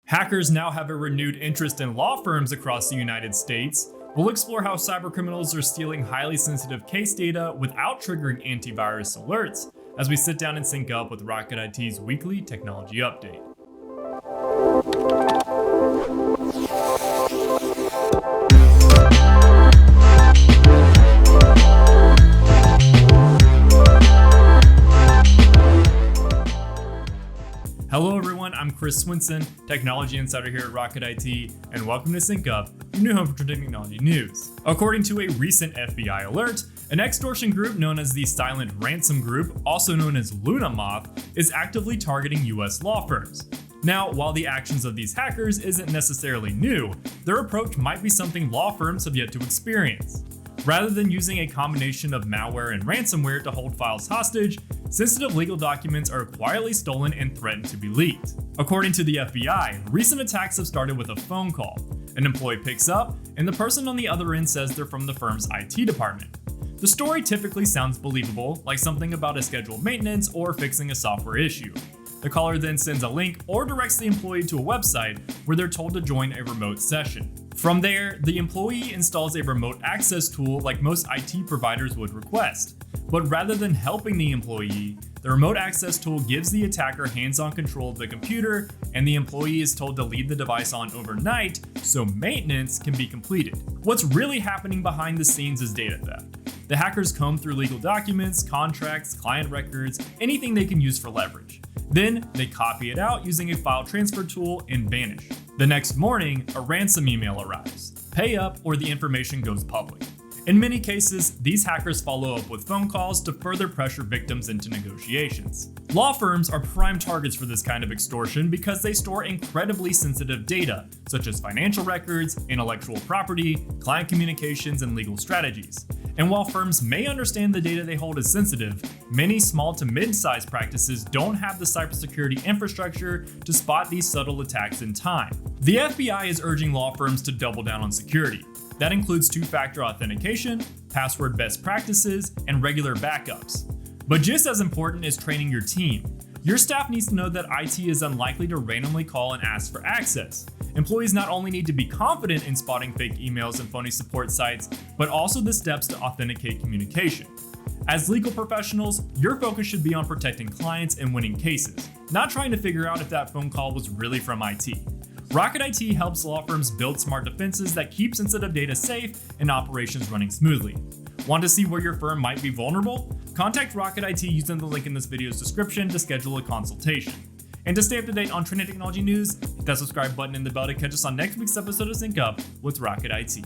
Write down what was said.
Hackers now have a renewed interest in law firms across the United States. We'll explore how cybercriminals are stealing highly sensitive case data without triggering antivirus alerts as we sit down and sync up with Rocket IT's weekly technology update. Hello everyone, I'm Chris Swinson, Technology Insider here at Rocket IT, and welcome to Sync Up, your new home for technology news. According to a recent FBI alert, an extortion group known as the Silent Ransom Group, also known as Luna Moth, is actively targeting US law firms. Now, while the actions of these hackers isn't necessarily new, their approach might be something law firms have yet to experience. Rather than using a combination of malware and ransomware to hold files hostage, sensitive legal documents are quietly stolen and threatened to be leaked. According to the FBI, recent attacks have started with a phone call. An employee picks up, and the person on the other end says they're from the firm's IT department. The story typically sounds believable, like something about a scheduled maintenance or fixing a software issue. The caller then sends a link or directs the employee to a website where they're told to join a remote session. From there, the employee installs a remote access tool like most IT providers would request. But rather than helping the employee, the remote access tool gives the attacker hands-on control of the computer, and the employee is told to leave the device on overnight so maintenance can be completed. What's really happening behind the scenes is data theft. The hackers comb through legal documents, contracts, client records, anything they can use for leverage. Then they copy it out using a file transfer tool and vanish. The next morning, a ransom email arrives. Pay up or the information goes public. In many cases, these hackers follow up with phone calls to further pressure victims into negotiations. Law firms are prime targets for this kind of extortion because they store incredibly sensitive data, such as financial records, intellectual property, client communications, and legal strategies. And while firms may understand the data they hold is sensitive, many small to mid-sized practices don't have the cybersecurity infrastructure to spot these subtle attacks in time. The FBI is urging law firms to double down on security. That includes two-factor authentication, password best practices, and regular backups. But just as important is training your team. Your staff needs to know that IT is unlikely to randomly call and ask for access. Employees not only need to be confident in spotting fake emails and phony support sites, but also the steps to authenticate communication. As legal professionals, your focus should be on protecting clients and winning cases, not trying to figure out if that phone call was really from IT. Rocket IT helps law firms build smart defenses that keep sensitive data safe and operations running smoothly. Want to see where your firm might be vulnerable? Contact Rocket IT using the link in this video's description to schedule a consultation. And to stay up to date on trending technology news, hit that subscribe button in the bell to catch us on next week's episode of Sync Up with Rocket IT.